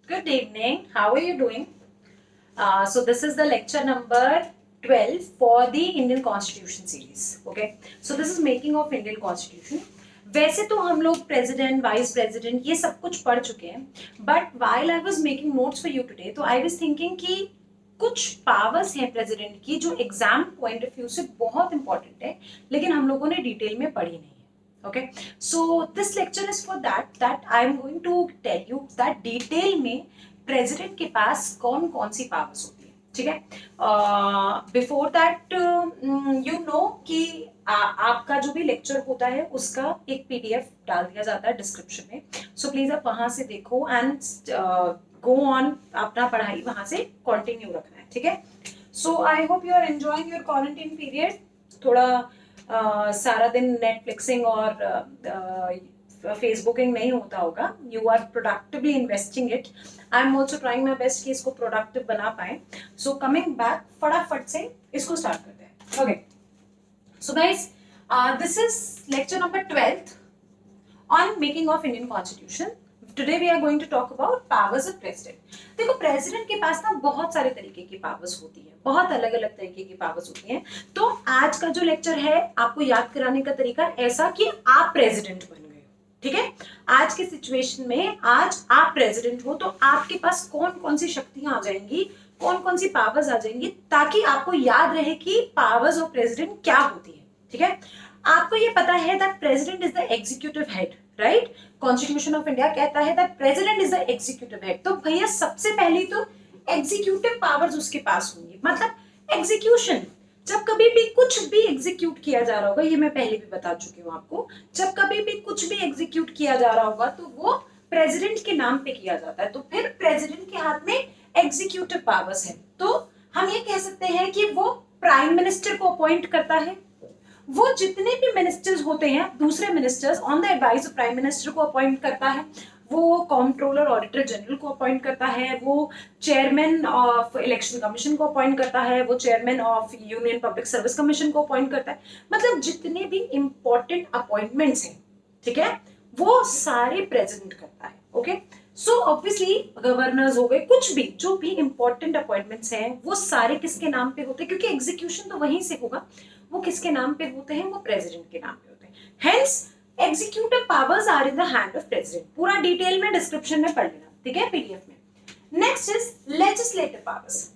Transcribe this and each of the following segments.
Good evening. How are you doing? So this is the lecture number 12 for the Indian Constitution series. Okay. So this is making of Indian Constitution. वैसे तो हम लोग president vice president ये सब कुछ पढ़ चुके हैं, but while I was making notes for you today तो आई वाज थिंकिंग कि कुछ पावर्स हैं प्रेसिडेंट की जो एग्जाम पॉइंट ऑफ व्यू से बहुत इंपॉर्टेंट है, लेकिन हम लोगों ने डिटेल में पढ़ी नहीं है. Okay, so this lecture is for that I am going to tell you that detail में प्रेसिडेंट के पास कौन कौन सी पावर्स होती है. ठीक है. बिफोर दैट यू नो कि आपका जो भी लेक्चर होता है उसका एक पीडीएफ डाल दिया जाता है डिस्क्रिप्शन में, सो प्लीज आप वहां से देखो एंड गो ऑन, अपना पढ़ाई वहां से कंटिन्यू रखना है. ठीक है. So I hope you are enjoying your quarantine period. थोड़ा सारा दिन नेटफ्लिक्सिंग और फेसबुकिंग नहीं होता होगा. You are productively investing it. I am also trying my best कि इसको प्रोडक्टिव बना पाए. सो कमिंग बैक, फटाफट से इसको स्टार्ट करते हैं. Okay. So guys, this is lecture number 12 on making of Indian constitution. Today we are going to talk about powers of president. देखो, प्रेसिडेंट के पास ना बहुत सारे तरीके की पावर्स होती है, बहुत अलग अलग तरीके की पावर्स होती हैं. तो आज का जो लेक्चर है आपको याद कराने का तरीका ऐसा कि आप प्रेसिडेंट बन गए. ठीक है. आज की सिचुएशन में आज आप प्रेसिडेंट हो तो आपके पास कौन कौन सी शक्तियां आ जाएंगी, कौन कौन सी पावर्स आ जाएंगी, ताकि आपको याद रहे कि पावर्स ऑफ प्रेसिडेंट क्या होती है. ठीक है. आपको ये पता है that president is the executive head, right. Constitution of India कहता है that president is the executive head. तो भैया सबसे पहले तो एग्जीक्यूटिव पावर्स उसके पास होंगी, मतलब एग्जीक्यूशन. जब कभी भी कुछ भी एग्जीक्यूट किया जा रहा होगा, ये मैं पहले भी बता चुकी हूँ आपको, जब कभी भी कुछ भी एग्जीक्यूट किया जा रहा होगा तो वो प्रेसिडेंट के नाम पे किया जाता है. तो फिर प्रेसिडेंट के हाथ में एग्जीक्यूटिव पावर्स है. तो हम ये कह सकते हैं कि वो प्राइम मिनिस्टर को अपॉइंट करता है. वो जितने भी मिनिस्टर्स होते हैं, दूसरे ministers on the advice of prime minister को अपॉइंट करता है. वो कंट्रोलर ऑडिटर जनरल को अपॉइंट करता है. वो चेयरमैन ऑफ इलेक्शन कमीशन को अपॉइंट करता है. वो chairman of union public service commission को अपॉइंट करता है. मतलब जितने भी इंपॉर्टेंट अपॉइंटमेंट्स हैं, ठीक है, वो सारे प्रेसिडेंट करता है. ओके. सो ऑब्वियसली गवर्नर्स हो गए, कुछ भी जो भी इंपॉर्टेंट अपॉइंटमेंट्स हैं वो सारे किसके नाम पे होते हैं, क्योंकि एग्जीक्यूशन तो वहीं से होगा. वो किसके नाम पे होते हैं, वो प्रेसिडेंट के नाम पे होते हैं. Hence executive powers are in the hand of president. पूरा डिटेल में डिस्क्रिप्शन में पढ़ लेना. ठीक है, पीडीएफ में. Next is legislative powers.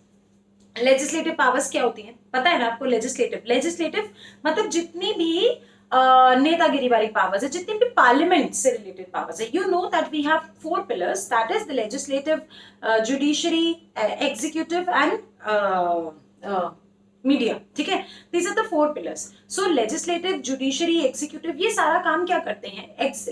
Legislative powers क्या होती हैं पता है ना आपको. लेजिस्लेटिव मतलब जितनी भी नेतागिरी वाली पावर्स है, जितनी भी पार्लियामेंट से रिलेटेड पावर्स है. You know that we have 4 pillars, that is the legislative, judiciary, executive and media. ठीक है. These are the 4 pillars. So legislative, judiciary, executive ये सारा काम क्या करते हैं.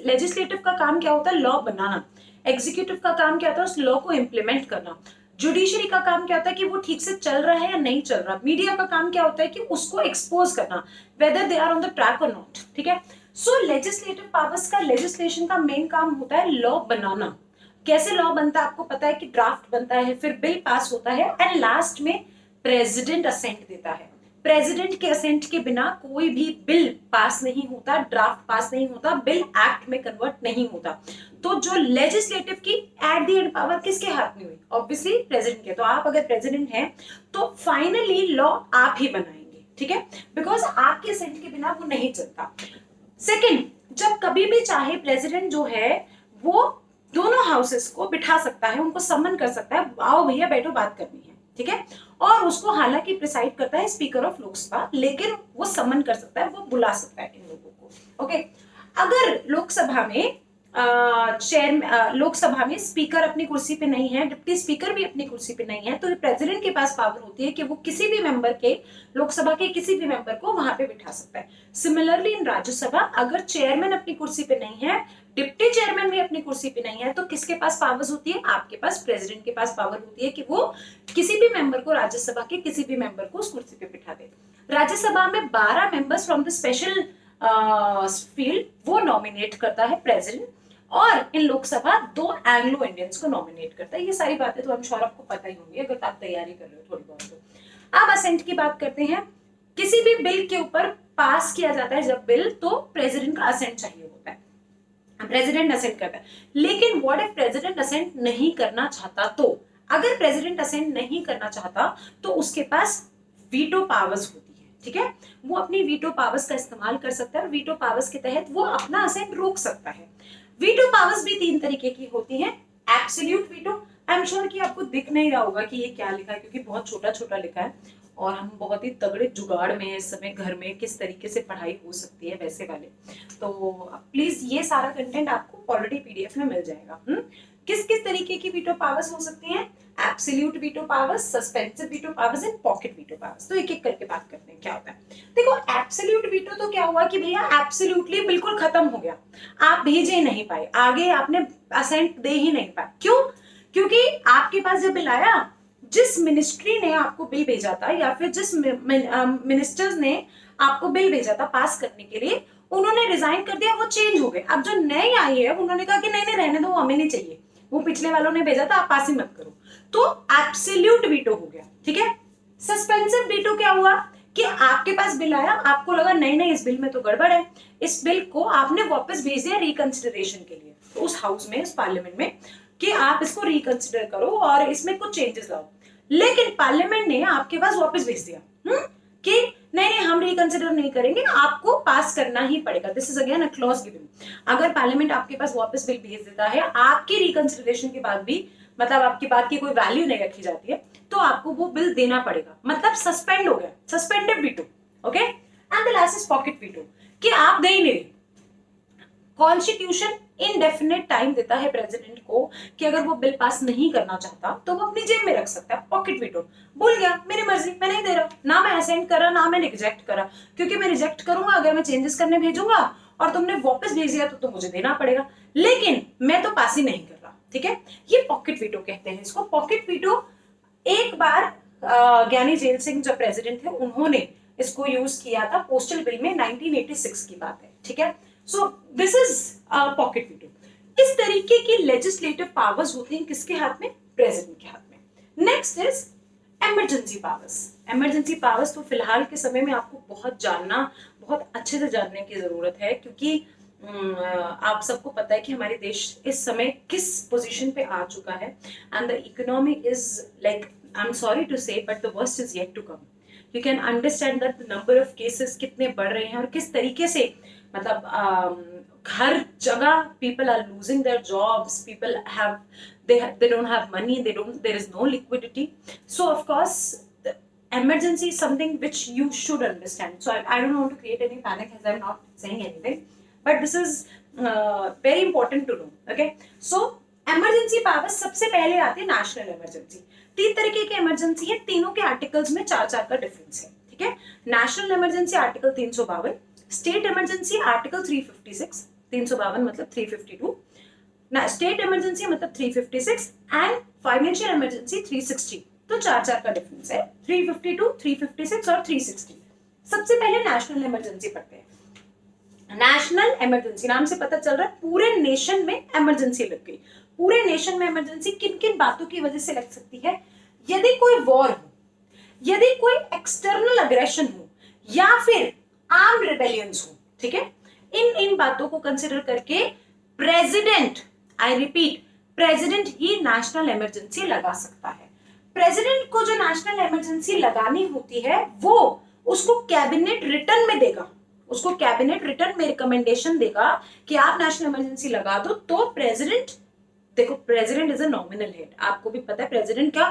लेजिस्लेटिव का काम क्या होता है, लॉ बनाना. एग्जीक्यूटिव का काम क्या होता है, उस लॉ को इम्प्लीमेंट करना. जुडिशरी का काम क्या होता है कि वो ठीक से चल रहा है या नहीं चल रहा. मीडिया का काम क्या होता है कि उसको एक्सपोज करना, whether they are on the track or not. ठीक है. सो लेजिस्लेटिव पावर्स का, लेजिस्लेशन का मेन काम होता है लॉ बनाना. कैसे लॉ बनता है आपको पता है कि ड्राफ्ट बनता है, फिर बिल पास होता है एंड लास्ट में प्रेसिडेंट असेंट देता है. प्रेसिडेंट के असेंट के बिना कोई भी बिल पास नहीं होता, ड्राफ्ट पास नहीं होता, बिल एक्ट में कन्वर्ट नहीं होता. तो जो लेजिस्लेटिव की एट द एंड पावर किसके हाथ में हुई, ऑब्वियसली प्रेसिडेंट के. तो आप अगर प्रेसिडेंट हैं तो फाइनली लॉ आप ही बनाएंगे. ठीक है, बिकॉज आपके असेंट के बिना वो नहीं चलता. सेकेंड, जब कभी भी चाहे प्रेसिडेंट जो है वो दोनों हाउसेस को बिठा सकता है, उनको समन कर सकता है, आओ भैया बैठो बात करनी है. ठीक है. और उसको हालांकि प्रिसाइड करता है स्पीकर ऑफ लोकसभा, लेकिन वो समन कर सकता है, वो बुला सकता है इन लोगों को. ओके. अगर लोकसभा में लोकसभा में स्पीकर अपनी कुर्सी पे नहीं है, डिप्टी स्पीकर भी अपनी कुर्सी पे नहीं है, तो प्रेसिडेंट के पास पावर होती है कि वो किसी भी मेंबर के, लोकसभा के किसी भी मेंबर को वहां पे बिठा सकता है. सिमिलरली इन राज्यसभा, अगर चेयरमैन अपनी कुर्सी पे नहीं है, डिप्टी चेयरमैन भी अपनी कुर्सी पे नहीं है, तो किसके पास पावर्स होती है, आपके पास, प्रेसिडेंट के पास पावर होती है कि वो किसी भी मेंबर को, राज्यसभा के किसी भी मेंबर को उस कुर्सी पे बिठा दे. राज्यसभा में 12 members from the special field वो नॉमिनेट करता है प्रेसिडेंट, और इन लोकसभा 2 एंग्लो इंडियंस को नॉमिनेट करता है. ये सारी बातें तो हम श्योर आपको पता ही होंगी अगर आप तैयारी कर रहे हो थोड़ी बहुत. तो अब असेंट की बात करते हैं. किसी भी बिल के ऊपर पास किया जाता है जब बिल, तो प्रेसिडेंट का असेंट चाहिए होता है. प्रेसिडेंट असेंट करता है, लेकिन व्हाट इफ प्रेसिडेंट असेंट नहीं करना चाहता? तो अगर प्रेसिडेंट असेंट नहीं करना चाहता तो उसके पास वीटो पावर्स होती है, ठीक है, वो अपनी वीटो पावर्स का इस्तेमाल कर सकता है और वीटो पावर्स के तहत वो अपना असेंट रोक सकता है। वीटो पावर्स भी 3 तरीके की होती हैं। Absolute veto, I am sure कि आपको दिख नहीं रहा होगा कि ये क्या लिखा है, क्योंकि बहुत छोटा छोटा लिखा है और हम बहुत ही तगड़े जुगाड़ में है इस समय घर में किस तरीके से पढ़ाई हो सकती है वैसे वाले। तो प्लीज ये सारा कंटेंट आपको पॉलिटी पीडीएफ में मिल जाएगा। किस किस तरीके की वीटो पावर्स हो सकती हैं? Absolute veto powers, suspensive veto powers and pocket veto powers. तो एक एक करके बात करते हैं क्या होता है। देखो, एब्सोल्यूट वीटो तो क्या हुआ कि भैया एब्सोल्यूटली बिल्कुल खत्म हो गया, आप भेज ही नहीं पाए, आगे आपने असेंट दे ही नहीं पाए। क्यों? क्योंकि आपके पास जब बिल आया, जिस मिनिस्ट्री ने आपको बिल भेजा था या फिर जिस मिनिस्टर्स ने आपको बिल भेजा था पास करने के लिए, उन्होंने रिजाइन कर दिया, वो चेंज हो गए। अब जो नए आई है उन्होंने कहा कि नहीं नहीं रहने दो, हमें नहीं चाहिए, वो पिछले वालों ने भेजा था, आप पास ही मत करो। तो एब्सोल्यूट वीटो हो गया, ठीक है। सस्पेंसिव वीटो क्या हुआ कि आपके पास बिल आया, आपको लगा नहीं नहीं इस बिल में तो गड़बड़ है, इस बिल को आपने वापस भेज दिया रिकंसिडरेशन के लिए तो उस हाउस में, उस पार्लियामेंट में, कि आप इसको रिकंसिडर करो और इसमें कुछ चेंजेस लाओ। लेकिन पार्लियामेंट ने आपके पास वापस भेज दिया कि नहीं नहीं हम रिकंसिडर नहीं करेंगे, आपको पास करना ही पड़ेगा। This is again a clause given. अगर पार्लियामेंट आपके पास वापस बिल भेज देता है, आपकी रिकंसिडरेशन के बाद भी, मतलब आपकी बात की कोई वैल्यू नहीं रखी जाती है, तो आपको वो बिल देना पड़ेगा, मतलब सस्पेंड हो गया, suspended veto. Okay, and the last is pocket veto, कि आप दे ही नहीं। कॉन्स्टिट्यूशन इनडेफिनेट टाइम देता है प्रेसिडेंट को कि अगर वो बिल पास नहीं करना चाहता तो वो अपनी जेब में रख सकता है। पॉकेट वीटो, भूल गया, मेरी मर्जी, मैं नहीं दे रहा, ना मैं असेंट करा ना मैं रिजेक्ट करा, क्योंकि मैं रिजेक्ट करूंगा अगर मैं चेंजेस करने भेजूंगा और तुमने वापस भेज दिया तो मुझे देना पड़ेगा, लेकिन मैं तो पास ही नहीं कर रहा, ठीक है। ये पॉकेट वीटो कहते हैं इसको। पॉकेट वीटो एक बार ज्ञानी जैल सिंह जो प्रेसिडेंट थे उन्होंने इसको यूज किया था पोस्टल बिल में, 1986 की बात है, ठीक है। So this is pocket veto. इस तरीके की लेजिस्लेटिव पावर्स होती हैं किसके हाथ में? प्रेसिडेंट के हाथ में। Next is emergency powers. Emergency powers तो फिलहाल के समय में आपको बहुत जानना, बहुत अच्छे से जानने की जरूरत है, क्योंकि आप सबको पता है कि हमारे देश इस समय किस पोजीशन पे आ चुका है, and the economy is like, I am sorry to say but the worst is yet to come. You can understand that the number of cases कितने बढ़ रहे हैं और किस तरीके से, मतलब हर जगह people are losing their jobs, people have they don't have money, there is no liquidity. So of course the emergency is something which you should understand. So I don't want to create any panic as I'm not saying anything, but this is very important to know. Okay, so emergency powers सबसे पहले आती है national emergency. 3 तरीके की emergency है, तीनों के articles में 4-4 का डिफरेंस है, ठीक है। National emergency article 352, state emergency article 356, 352 मतलब 352, स्टेट इमरजेंसी मतलब 356 एंड फाइनेंशियल इमरजेंसी 360। तो 4-4 का डिफरेंस है, 352, 356 और 360। सबसे पहले नेशनल इमरजेंसी पढ़ते हैं। नेशनल इमरजेंसी नाम से पता चल रहा है पूरे नेशन में इमरजेंसी लग गई। पूरे नेशन में इमरजेंसी किन किन बातों की वजह से लग सकती है? यदि कोई वॉर हो, यदि कोई एक्सटर्नल अग्रेशन हो, या फिर आर्म्ड रिबेलियंस हो, ठीक है। इन बातों को कंसिडर करके president, I repeat, president he national emergency लगा सकता है। प्रेसिडेंट को जो नेशनल इमरजेंसी लगानी होती है वो उसको कैबिनेट रिटर्न में देगा, उसको कैबिनेट रिटर्न में रिकमेंडेशन देगा कि आप नेशनल इमरजेंसी लगा दो। तो प्रेसिडेंट, देखो president is a nominal head, आपको भी पता है प्रेसिडेंट क्या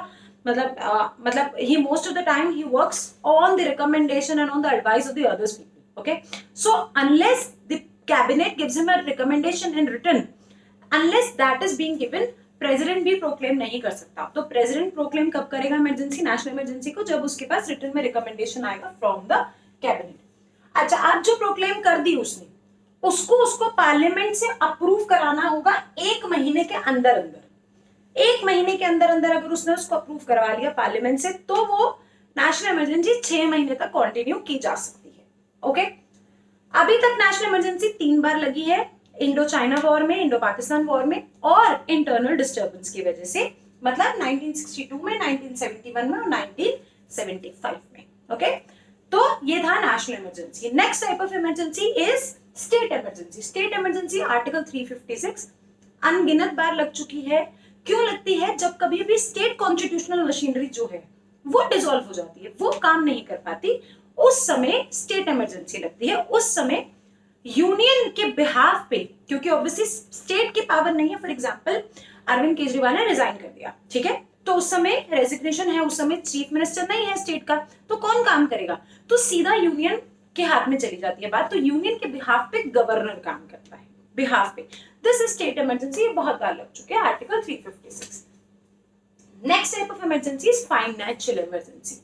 मतलब he most of the time he works on the recommendation and on the advice of the others people. Okay, so unless the cabinet gives him a recommendation in written, unless that is being given, president भी proclaim नहीं कर सकता। तो president proclaim कब करेगा emergency, national emergency को? जब उसके पास written में recommendation आएगा from the cabinet। अच्छा, अब जो proclaim कर दी उसने, उसको पार्लियामेंट से अप्रूव कराना होगा 1 महीने के अंदर अंदर। 1 महीने के अंदर अंदर अगर उसने उसको अप्रूव करवा लिया पार्लियामेंट से, तो वो नेशनल इमरजेंसी 6 महीने तक कंटिन्यू की जा सकती है। ओके, अभी तक नेशनल इमरजेंसी 3 बार लगी है, इंडो चाइना वॉर में, इंडो पाकिस्तान वॉर में और इंटरनल डिस्टर्बेंस की वजह से, मतलब 1962 में, 1971 में और 1975 में। ओके, तो ये था national emergency. Next type of emergency is state emergency article 356 अनगिनत बार लग चुकी है। क्यों लगती है? जब कभी भी स्टेट कॉन्स्टिट्यूशनल मशीनरी जो है वो डिसॉल्व हो जाती है, वो काम नहीं कर पाती, उस समय स्टेट इमरजेंसी लगती है। उस समय यूनियन के बिहाफ पे, क्योंकि ऑब्वियसली स्टेट की पावर नहीं है। फॉर एग्जांपल अरविंद केजरीवाल ने रिजाइन कर दिया, ठीक है, तो उस समय रेजिग्नेशन है, उस समय चीफ मिनिस्टर नहीं है स्टेट का, तो कौन काम करेगा? तो सीधा यूनियन के हाथ में चली जाती है बात। तो यूनियन के बिहाफ पे गवर्नर काम करता है, बिहाफ पे। दिस इज स्टेट इमरजेंसी, ये बहुत बार लग चुके हैं, article 356। Next type of emergency is financial emergency.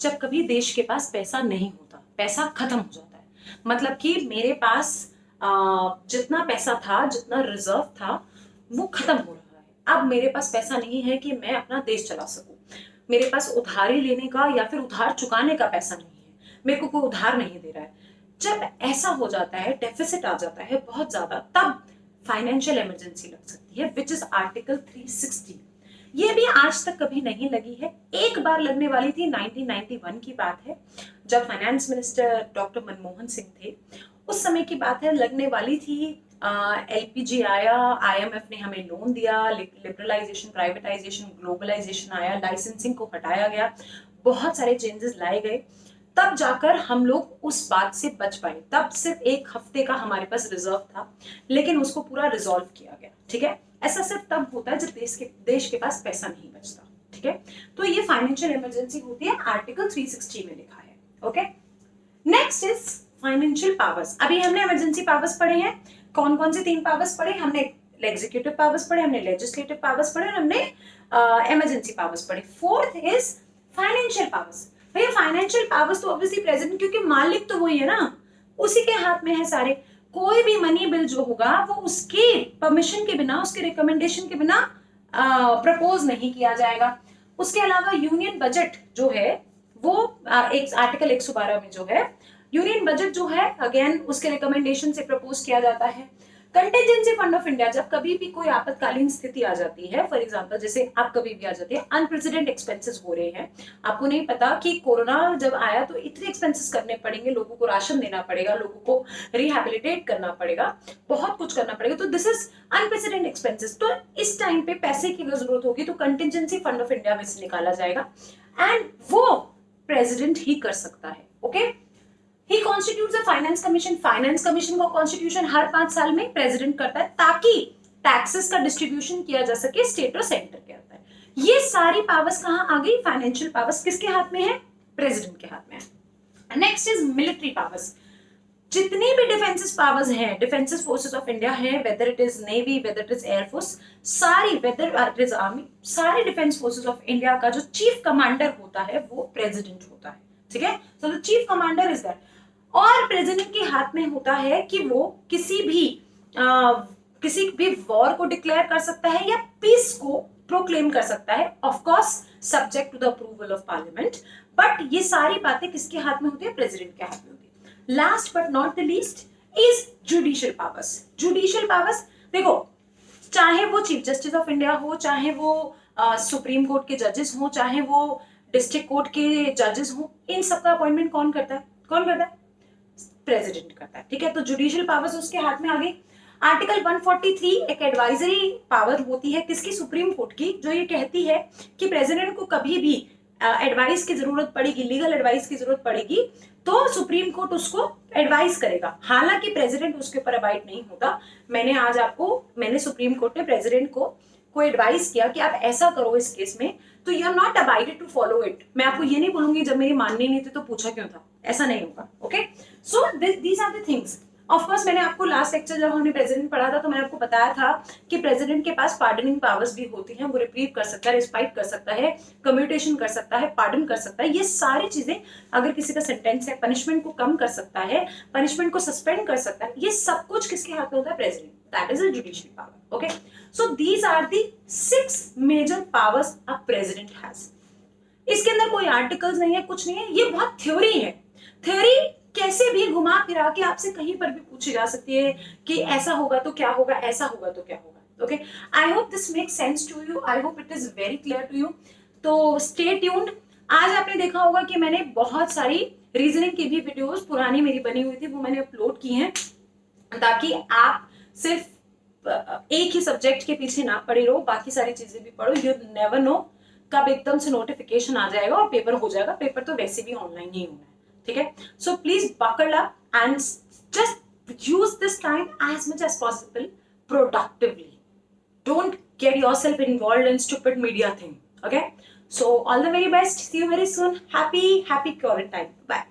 जब कभी देश के पास पैसा नहीं होता, पैसा खत्म हो जाता है, मतलब कि मेरे पास जितना पैसा था, जितना रिजर्व था, वो खत्म हो रहा है। अब मेरे पास पैसा नहीं है कि मैं अपना देश चला सकूं, मेरे पास उधारी लेने का या फिर उधार चुकाने का पैसा नहीं है, मेरे को कोई उधार नहीं दे रहा है। जब ऐसा हो जाता है, डेफिसिट आ जाता है बहुत ज्यादा, तब फाइनेंशियल इमरजेंसी लग सकती है, विच इज आर्टिकल 360। ये भी आज तक कभी नहीं लगी है, एक बार लगने वाली थी, 1991 की बात है, जब finance minister doctor Manmohan Singh थे, उस समय की बात है, लगने वाली थी। एलपीजी आया, आईएमएफ ने हमें लोन दिया, लिबरलाइजेशन, प्राइवेटाइजेशन, ग्लोबलाइजेशन आया, लाइसेंसिंग को हटाया गया, बहुत सारे चेंजेस लाए गए, तब जाकर हम लोग उस बात से बच पाए। तब सिर्फ एक हफ्ते का हमारे पास रिजर्व था, लेकिन उसको पूरा रिजॉल्व किया गया, ठीक है। ऐसा सिर्फ तब होता है जब देश के पास पैसा नहीं बचता, ठीक है। तो ये फाइनेंशियल इमरजेंसी होती है, आर्टिकल 360 में लिखा है, okay. Next is financial powers. अभी हमने इमरजेंसी पावर्स पढ़े हैं, कौन कौन से 3 पावर्स पढ़े हमने? एग्जीक्यूटिव पावर्स पढ़े, हमने लेजिस्लेटिव पावर्स पढ़े, हमने इमरजेंसी पावर्स पढ़े। Fourth is financial powers. भैया फाइनेंशियल पावर्स तो ऑब्वियसली प्रेसिडेंट, क्योंकि मालिक तो वही है ना, उसी के हाथ में है सारे। कोई भी मनी बिल जो होगा वो उसके परमिशन के बिना, उसके रिकमेंडेशन के बिना प्रपोज नहीं किया जाएगा। उसके अलावा यूनियन बजट जो है वो एक आर्टिकल 112 में जो है यूनियन बजट जो है, अगेन उसके रिकमेंडेशन से प्रपोज किया जाता है। कंटिजेंसी फंड ऑफ इंडिया, जब कभी भी कोई आपातकालीन स्थिति आ जाती है, फॉर एग्जांपल जैसे आप कभी भी आ जाती है, अनप्रेसिडेंट एक्सपेंसेस हो रहे हैं, आपको नहीं पता कि कोरोना जब आया तो इतने एक्सपेंसेस करने पड़ेंगे, लोगों को राशन देना पड़ेगा, लोगों को रिहेबिलिटेट करना पड़ेगा, बहुत कुछ करना पड़ेगा, तो दिस इज अनप्रेसिडेंट एक्सपेंसेस। तो इस टाइम पे पैसे की अगर जरूरत होगी तो कंटिजेंसी फंड ऑफ इंडिया में से निकाला जाएगा, एंड वो प्रेसिडेंट ही कर सकता है, okay. He constitutes a finance commission. Finance commission का कॉन्स्टिट्यूशन हर 5 साल में प्रेसिडेंट करता है, ताकि टैक्सेस का डिस्ट्रीब्यूशन किया जा सके स्टेट और सेंटर के अंदर। ये सारी पावर्स कहाँ आ गई? फाइनेंशियल पावर्स किसके हाथ में है? प्रेसिडेंट के हाथ में है। Next is military powers. जितनी भी डिफेंसेस पावर्स हैं, डिफेंसेस फोर्सेस ऑफ इंडिया है, whether it is navy, whether it is air force, सारी, वेदर इट इज आर्मी, सारे डिफेंस फोर्सेस ऑफ इंडिया का जो चीफ कमांडर होता है वो प्रेसिडेंट होता है, ठीक है। So the chief commander is that. और प्रेसिडेंट के हाथ में होता है कि वो किसी भी वॉर को डिक्लेयर कर सकता है या पीस को प्रोक्लेम कर सकता है, of course subject to the approval of parliament. But ये सारी बातें किसके हाथ में होती है? प्रेसिडेंट के हाथ में होती है। Last but not the least is judicial powers. Judicial powers देखो, चाहे वो चीफ जस्टिस ऑफ इंडिया हो, चाहे वो सुप्रीम कोर्ट के जजेस हो, चाहे वो डिस्ट्रिक्ट कोर्ट के जजेस हो, इन सबका अपॉइंटमेंट कौन करता है? कौन करता है? प्रेसिडेंट करता है, ठीक है। तो जुडिशियल पावर्स उसके हाथ में आ गई। आर्टिकल 143 एक एडवाइजरी पावर होती है किसकी? सुप्रीम कोर्ट की, जो ये कहती है कि प्रेसिडेंट को कभी भी एडवाइस की जरूरत पड़ेगी, लीगल एडवाइस की जरूरत पड़ेगी, तो सुप्रीम कोर्ट उसको एडवाइस करेगा। हालांकि प्रेसिडेंट उसके ऊपर अबाइड नहीं होता। मैंने सुप्रीम कोर्ट ने प्रेसिडेंट को एडवाइस किया कि आप ऐसा करो इस केस में, तो you are not abided to follow it. मैं आपको ये नहीं बोलूंगी जब मेरी माननी नहीं थी तो पूछा क्यों था, ऐसा नहीं होगा, okay. So these are the things. Of course मैंने आपको लास्ट लेक्चर जब हमने प्रेसिडेंट पढ़ा था तो मैंने आपको बताया था कि प्रेसिडेंट के पास पार्डनिंग पावर्स भी होती हैं, वो रिप्रीव कर सकता है, रिस्पाइट कर सकता है, कम्यूटेशन कर सकता है, पार्डन कर सकता है। ये सारी चीजें, अगर किसी का सेंटेंस है, पनिशमेंट को कम कर सकता है, पनिशमेंट को सस्पेंड कर सकता है, ये सब कुछ किसके हाथ में होता है? President. That is a judicial power, okay. So these are the 6 major powers a president has. इसके अंदर कोई आर्टिकल्स नहीं है, कुछ नहीं है, ये बहुत थ्योरी है। थ्योरी कैसे भी घुमा फिरा के आपसे कहीं पर भी पूछी जा सकती है कि ऐसा होगा तो क्या होगा, ऐसा होगा तो क्या होगा, okay. I hope this make sense to you, I hope it is very clear to you. तो स्टे ट्यून्ड। आज आपने देखा होगा कि मैंने बहुत सारी रीजनिंग की भी वीडियोस पुरानी मेरी बनी हुई थी, वो मैंने अपलोड की हैं। ताकि आप सिर्फ एक ही सब्जेक्ट के पीछे ना पड़े रहो, बाकी सारी चीजें भी पढ़ो. यू नेवर नो कब एकदम से नोटिफिकेशन आ जाएगा और पेपर हो जाएगा. पेपर तो वैसे भी ऑनलाइन ही होना है, ठीक है. So please buckle up and just use this time as much as possible productively. Don't get yourself involved in stupid media thing. Okay, so all the very best. See you very soon. Happy quarantine. Bye.